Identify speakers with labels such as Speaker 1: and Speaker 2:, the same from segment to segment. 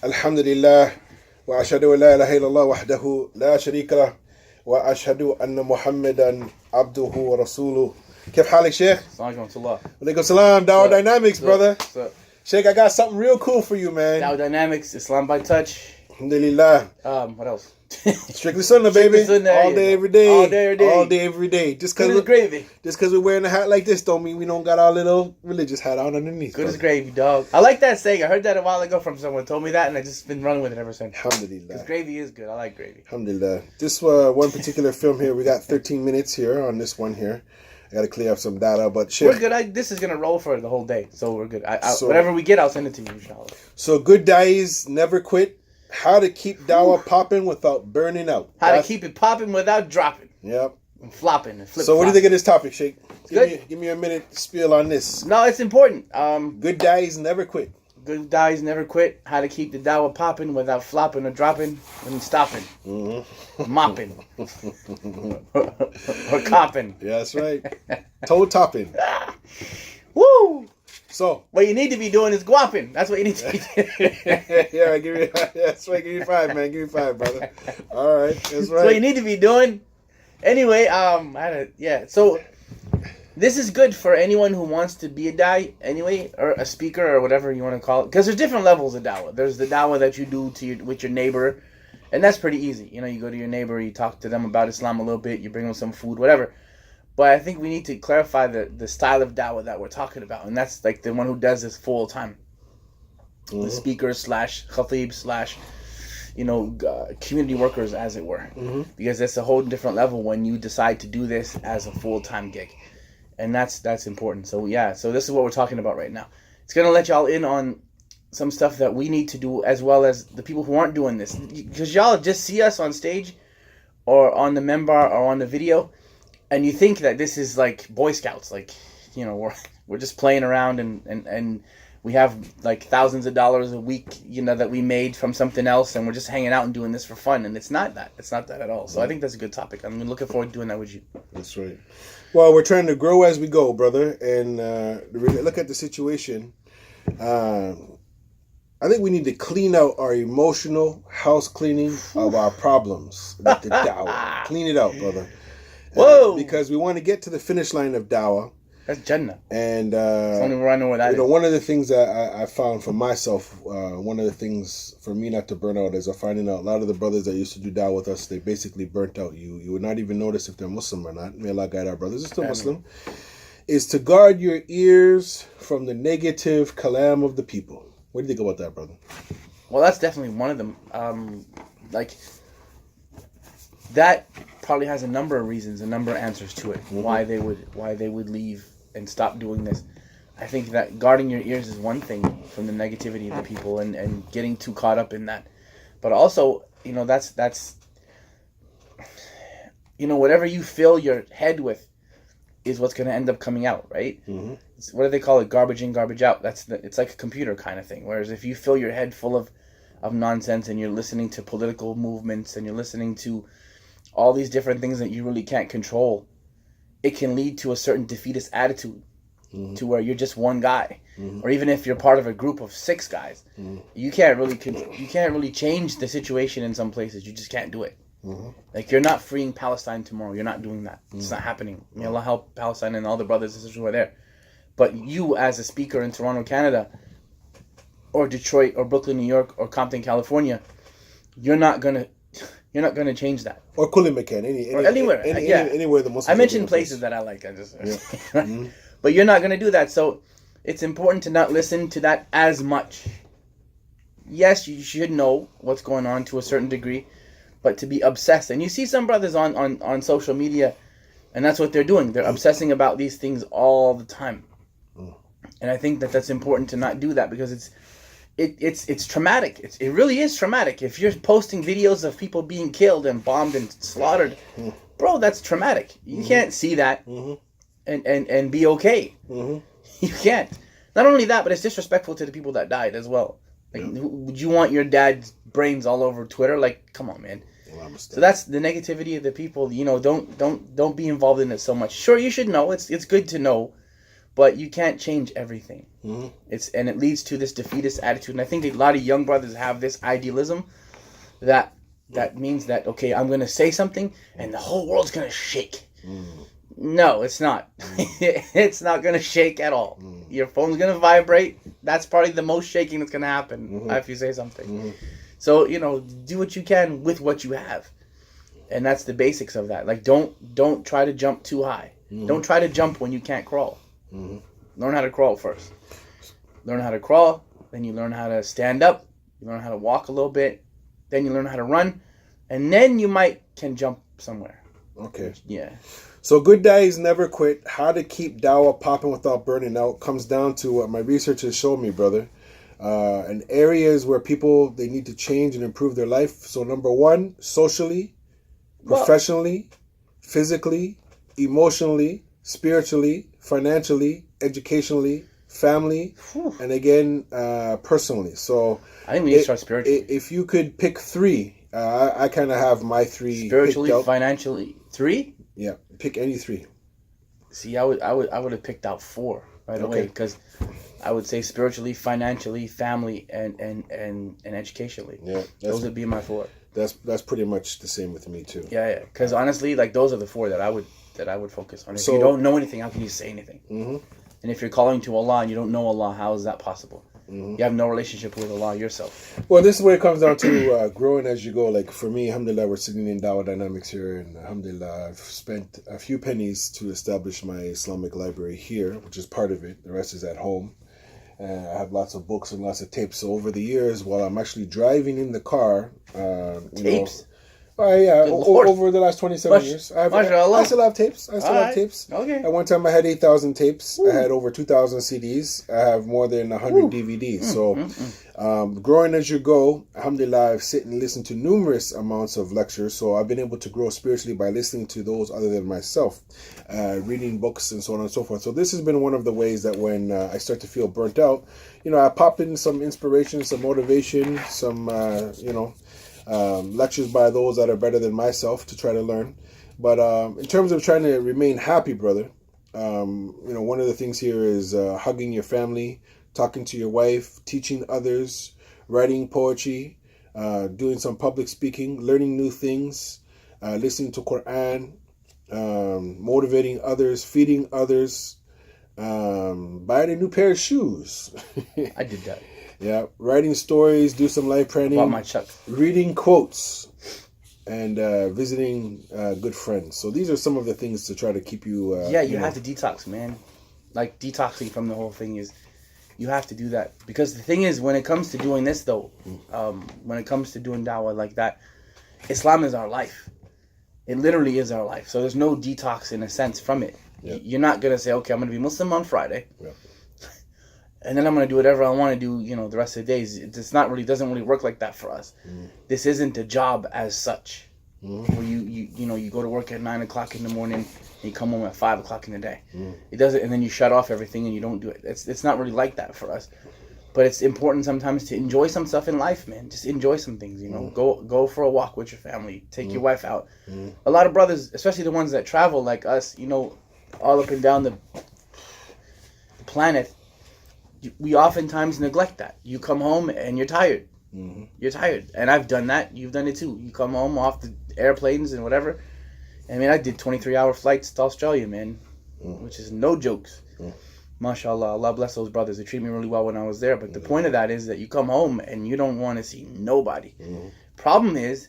Speaker 1: الحمد لله وأشهد أن لا إله إلا الله وحده لا شريك له وأشهد أن محمدا عبده ورسوله. كيف حالك شيخ؟
Speaker 2: Assalamu alaikum.
Speaker 1: Walaikum salam. Dawah Dynamics, brother.
Speaker 2: What's up?
Speaker 1: Sheikh, I got something real cool for you, man.
Speaker 2: Dawah Dynamics, Islam by touch.
Speaker 1: Alhamdulillah.
Speaker 2: What else?
Speaker 1: Strictly Sunnah, baby.
Speaker 2: Sunnah,
Speaker 1: all day, every day.
Speaker 2: All day, every day.
Speaker 1: All day, every day. Just
Speaker 2: Good as gravy.
Speaker 1: Because we're wearing a hat like this don't mean we don't got our little religious hat on underneath.
Speaker 2: Good as gravy, dog. I like that saying. I heard that a while ago from someone. Told me that, and I just been running with it ever since.
Speaker 1: Alhamdulillah.
Speaker 2: Because gravy is good. I like gravy.
Speaker 1: Alhamdulillah. This one particular film here, we got 13 minutes here on this one here. I got to clear up some data, but shit.
Speaker 2: We're good. This is going to roll for the whole day, so we're good. Whatever we get, I'll send it to you, inshallah.
Speaker 1: So good days never quit. How to keep dawah popping without burning out.
Speaker 2: How to keep it popping without dropping.
Speaker 1: Yep.
Speaker 2: And flopping and flipping.
Speaker 1: So what do you think of this topic, Sheikh?
Speaker 2: Give
Speaker 1: me a minute spiel on this.
Speaker 2: No, it's important.
Speaker 1: Good days never quit.
Speaker 2: Good days never quit. How to keep the dawah popping without flopping or dropping and stopping.
Speaker 1: Mm-hmm.
Speaker 2: Mopping. or copping.
Speaker 1: Yeah, that's right. Toe topping.
Speaker 2: Woo!
Speaker 1: So
Speaker 2: what you need to be doing is guapping. That's what you need to be doing.
Speaker 1: Yeah, that's right. Give me 5, man. Give me 5, brother. All right, that's right.
Speaker 2: So what you need to be doing. Anyway, So this is good for anyone who wants to be a dai, anyway, or a speaker or whatever you want to call it. Because there's different levels of dawah. There's the dawah that you do with your neighbor, and that's pretty easy. You know, you go to your neighbor, you talk to them about Islam a little bit, you bring them some food, whatever. But I think we need to clarify the style of dawah that we're talking about, and that's like the one who does this full time. The speakers / khatib / community workers, as it were, because that's a whole different level when you decide to do this as a full-time gig, and that's important. So so this is what we're talking about right now. It's gonna let y'all in on some stuff that we need to do, as well as the people who aren't doing this, because y'all just see us on stage or on the member or on the video, and you think that this is like Boy Scouts, like, you know, we're just playing around and we have like thousands of dollars a week, you know, that we made from something else, and we're just hanging out and doing this for fun, and it's not that. It's not that at all. So I think that's a good topic. I'm looking forward to doing that with you.
Speaker 1: That's right. Well, we're trying to grow as we go, brother, and look at the situation. I think we need to clean out our emotional house cleaning of our problems. The dawah. Clean it out, brother.
Speaker 2: Whoa!
Speaker 1: Because we want to get to the finish line of dawah.
Speaker 2: That's Jannah.
Speaker 1: And
Speaker 2: I know what that is.
Speaker 1: one of the things that I found for myself, one of the things for me not to burn out is finding out a lot of the brothers that used to do dawah with us, they basically burnt out. You would not even notice if they're Muslim or not. May Allah guide our brothers. They're still Muslim. Is to guard your ears from the negative kalam of the people. What do you think about that, brother?
Speaker 2: Well, that's definitely one of them. That probably has a number of reasons, a number of answers to it. Why they would leave and stop doing this. I think that guarding your ears is one thing from the negativity of the people and getting too caught up in that. But also, you know, that's you know, whatever you fill your head with is what's going to end up coming out, right? What do they call it? Garbage in, garbage out. It's like a computer kind of thing. Whereas if you fill your head full of nonsense and you're listening to political movements and you're listening to all these different things that you really can't control, it can lead to a certain defeatist attitude to where you're just one guy. Or even if you're part of a group of 6 guys, you can't really change the situation in some places. You just can't do it. Like, you're not freeing Palestine tomorrow. You're not doing that. It's not happening. May Allah help Palestine and all the brothers and sisters who are there. But you, as a speaker in Toronto, Canada, or Detroit, or Brooklyn, New York, or Compton, California, you're not gonna change that. Or
Speaker 1: Kulimakan,
Speaker 2: anywhere.
Speaker 1: Anywhere the Muslims.
Speaker 2: I mentioned places that I like. But you're not gonna do that. So it's important to not listen to that as much. Yes, you should know what's going on to a certain degree, but to be obsessed. And you see some brothers on social media, and that's what they're doing. They're obsessing about these things all the time. And I think that that's important to not do that, because it's traumatic. It really is traumatic. If you're posting videos of people being killed and bombed and slaughtered, bro, that's traumatic. You can't see that and be okay. You can't. Not only that, but it's disrespectful to the people that died as well. Like, would you want your dad's brains all over Twitter? Like, come on, man. So that's the negativity of the people. You know, don't be involved in it so much. Sure, you should know. It's good to know, but you can't change everything.
Speaker 1: Mm-hmm.
Speaker 2: And it leads to this defeatist attitude. And I think a lot of young brothers have this idealism that means that, okay, I'm gonna say something and the whole world's gonna shake. No, it's not. It's not gonna shake at all. Your phone's gonna vibrate. That's probably the most shaking that's gonna happen if you say something. So, do what you can with what you have. And that's the basics of that. Like, don't try to jump too high. Don't try to jump when you can't crawl. Learn how to crawl first. Learn how to crawl, then you learn how to stand up, you learn how to walk a little bit, then you learn how to run, and then you can jump somewhere.
Speaker 1: Okay.
Speaker 2: Yeah.
Speaker 1: So good days never quit. How to keep Dawah popping without burning out comes down to what my research has shown me, brother. And areas where people, they need to change and improve their life. So number one, socially, professionally, physically, emotionally, spiritually, financially, educationally, family, and again, personally. So
Speaker 2: I think we need to start spiritually.
Speaker 1: If you could pick three, I kind of have my three.
Speaker 2: Spiritually, financially, 3?
Speaker 1: Yeah, pick any 3.
Speaker 2: See, I would have picked out 4 right away, because I would say spiritually, financially, family, and educationally. Yeah, those would be my 4.
Speaker 1: That's pretty much the same with me too.
Speaker 2: Yeah. Because honestly, like, those are the 4 that I would focus on. If you don't know anything, how can you say anything? And if you're calling to Allah and you don't know Allah, how is that possible? You have no relationship with Allah yourself.
Speaker 1: Well, this is where it comes down to growing as you go. Like for me, alhamdulillah, we're sitting in Dawah Dynamics here, and alhamdulillah, I've spent a few pennies to establish my Islamic library here, which is part of it. The rest is at home. I have lots of books and lots of tapes. So over the years, while I'm actually driving in the car,
Speaker 2: tapes?
Speaker 1: Over the last 27 years. I still have tapes.
Speaker 2: Okay.
Speaker 1: At one time, I had 8,000 tapes. I had over 2,000 CDs. I have more than 100 DVDs. So, growing as you go, alhamdulillah, I've sit and listened to numerous amounts of lectures. So, I've been able to grow spiritually by listening to those other than myself, reading books and so on and so forth. So, this has been one of the ways that when I start to feel burnt out, I pop in some inspiration, some motivation, some, lectures by those that are better than myself to try to learn. But in terms of trying to remain happy, brother, one of the things here is hugging your family, talking to your wife, teaching others, writing poetry, doing some public speaking, learning new things, listening to Quran, motivating others, feeding others, buying a new pair of shoes.
Speaker 2: I did that.
Speaker 1: Yeah, writing stories, do some life planning,
Speaker 2: bought my Chuck,
Speaker 1: reading quotes, and visiting good friends. So these are some of the things to try to keep you.
Speaker 2: You have to detox, man. Like, detoxing from the whole thing is, you have to do that, because the thing is, when it comes to doing this though, when it comes to doing dawah like that, Islam is our life. It literally is our life. So there's no detox in a sense from it. Yep. You're not gonna say, okay, I'm gonna be Muslim on Friday. Yep. And then I'm going to do whatever I want to do, the rest of the days. Doesn't really work like that for us. This isn't a job as such. Where you go to work at 9 o'clock in the morning and you come home at 5 o'clock in the day. It doesn't, and then you shut off everything and you don't do it. It's not really like that for us. But it's important sometimes to enjoy some stuff in life, man. Just enjoy some things, Go for a walk with your family. Take your wife out. A lot of brothers, especially the ones that travel like us, all up and down the planet, we oftentimes neglect that. You come home and you're tired. You're tired. And I've done that. You've done it too. You come home off the airplanes and whatever. I did 23-hour flights to Australia, man, which is no jokes. MashaAllah, Allah bless those brothers. They treat me really well when I was there. But the point of that is that you come home and you don't want to see nobody. Problem is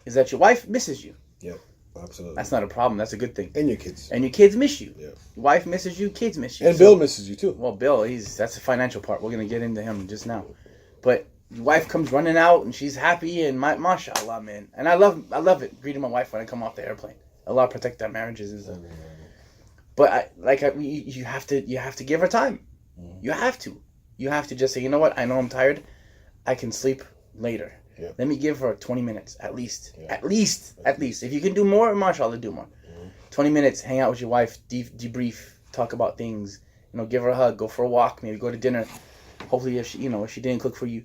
Speaker 2: that your wife misses you.
Speaker 1: Yeah. Absolutely.
Speaker 2: That's not a problem. That's a good thing.
Speaker 1: And your kids.
Speaker 2: And your kids miss you.
Speaker 1: Yeah.
Speaker 2: Your wife misses you. Kids miss you.
Speaker 1: And Bill misses you too.
Speaker 2: Well, Bill, that's the financial part. We're gonna get into him just now. But your wife comes running out and she's happy and mashallah, man. And I love it. Greeting my wife when I come off the airplane. Allah protect our marriages and stuff. But you have to give her time. You have to just say, you know what? I know I'm tired. I can sleep later. Yeah. Let me give her 20 minutes at least. Yeah. At least. If you can do more, mashallah, do more. 20 minutes, hang out with your wife, debrief, talk about things. Give her a hug, go for a walk, maybe go to dinner. Hopefully, if she didn't cook for you,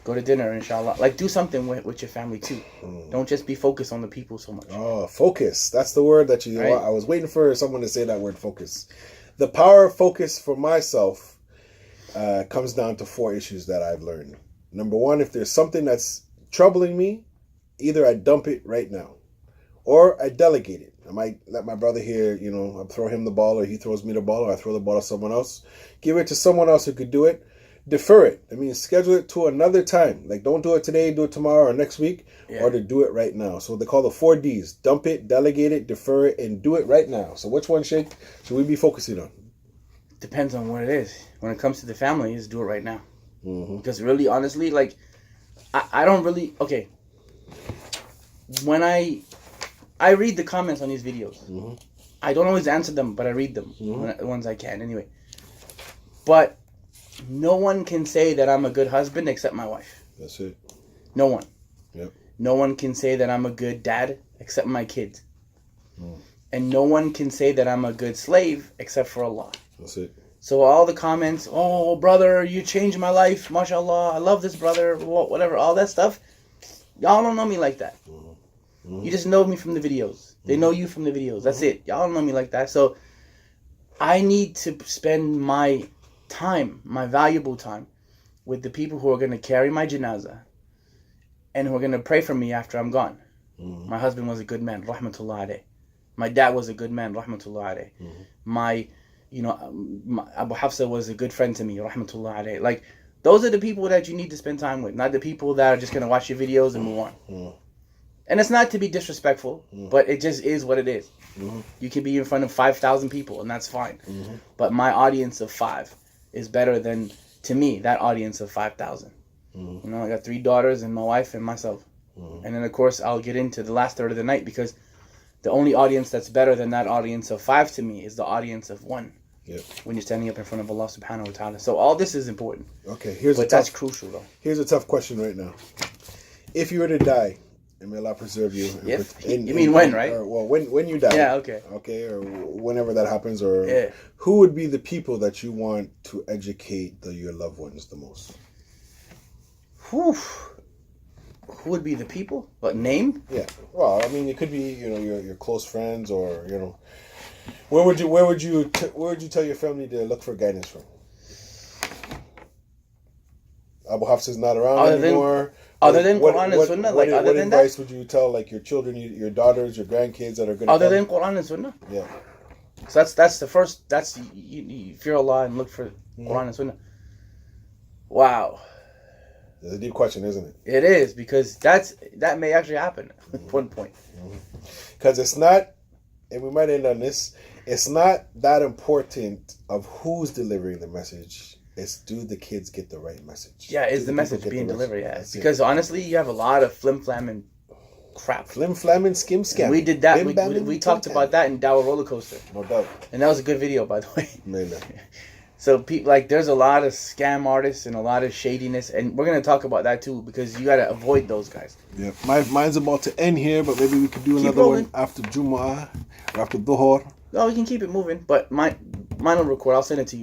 Speaker 2: go to dinner, inshallah. Like, do something with your family too. Don't just be focused on the people so much.
Speaker 1: Oh, focus. That's the word that right? I was waiting for someone to say that word, focus. The power of focus for myself comes down to 4 issues that I've learned. Number 1, if there's something that's troubling me, either I dump it right now, or I delegate it. I might let my brother here, I throw him the ball, or he throws me the ball, or I throw the ball to someone else. Give it to someone else who could do it. Defer it. I mean, schedule it to another time. Like, don't do it today, do it tomorrow or next week, or to do it right now. So they call the 4 Ds. Dump it, delegate it, defer it, and do it right now. So which one, Sheikh, should we be focusing on?
Speaker 2: Depends on what it is. When it comes to the family, is do it right now.
Speaker 1: Mm-hmm.
Speaker 2: Because really, honestly, like, I don't really... Okay. When I read the comments on these videos.
Speaker 1: Mm-hmm.
Speaker 2: I don't always answer them, but I read them. The ones I can, anyway. But no one can say that I'm a good husband except my wife.
Speaker 1: That's it.
Speaker 2: No one.
Speaker 1: Yep.
Speaker 2: No one can say that I'm a good dad except my kids. And no one can say that I'm a good slave except for Allah.
Speaker 1: That's it.
Speaker 2: So all the comments, oh, brother, you changed my life, mashallah, I love this brother, whatever, all that stuff, y'all don't know me like that. You just know me from the videos. They know you from the videos. That's it. Y'all don't know me like that. So I need to spend my time, my valuable time, with the people who are going to carry my janazah and who are going to pray for me after I'm gone. My husband was a good man, rahmatullah alayh. My dad was a good man, rahmatullah alayh. My Abu Hafsa was a good friend to me, rahmatullah alayh. Like, those are the people that you need to spend time with, not the people that are just going to watch your videos and move on. And it's not to be disrespectful, but it just is what it is. You can be in front of 5,000 people, and that's fine. But my audience of 5 is better than, to me, that audience of 5,000. I got 3 daughters and my wife and myself. And then, of course, I'll get into the last third of the night, because the only audience that's better than that audience of 5 to me is the audience of 1. When you're standing up in front of Allah subhanahu wa ta'ala. So all this is important.
Speaker 1: Okay,
Speaker 2: that's crucial, though.
Speaker 1: Here's a tough question right now. If you were to die, and may Allah preserve you.
Speaker 2: You mean when, right?
Speaker 1: Well, when you die.
Speaker 2: Yeah, okay.
Speaker 1: Okay, or whenever that happens, or who would be the people that you want to educate your loved ones the most?
Speaker 2: Who would be the people? What, name?
Speaker 1: Yeah. Well, I mean, it could be your close friends, or where would you tell your family to look for guidance from? Abu Hafsa's not around anymore.
Speaker 2: Other than Quran and Sunnah,
Speaker 1: what advice would you tell, like, your children, your daughters, your grandkids that are going to
Speaker 2: other than Quran and Sunnah?
Speaker 1: Yeah.
Speaker 2: So that's the first. That's you fear Allah and look for Quran and Sunnah. Wow.
Speaker 1: It's a deep question, isn't it?
Speaker 2: It is, because that may actually happen at one point.
Speaker 1: Because it's not, and we might end on this. It's not that important of who's delivering the message. It's, do the kids get the right message?
Speaker 2: Yeah, is the message being delivered? Yeah, because honestly, you have a lot of flim-flam and crap.
Speaker 1: Flim-flam and skim-scam.
Speaker 2: We did that. We talked about that in Dawah Roller Coaster.
Speaker 1: No doubt.
Speaker 2: And that was a good video, by the way.
Speaker 1: Maybe.
Speaker 2: So, there's a lot of scam artists and a lot of shadiness, and we're gonna talk about that too, because you gotta avoid those guys.
Speaker 1: Yeah, mine's about to end here, but maybe we could do another one after Jumu'ah or after Dhuhr.
Speaker 2: No, we can keep it moving, but mine will record. I'll send it to you.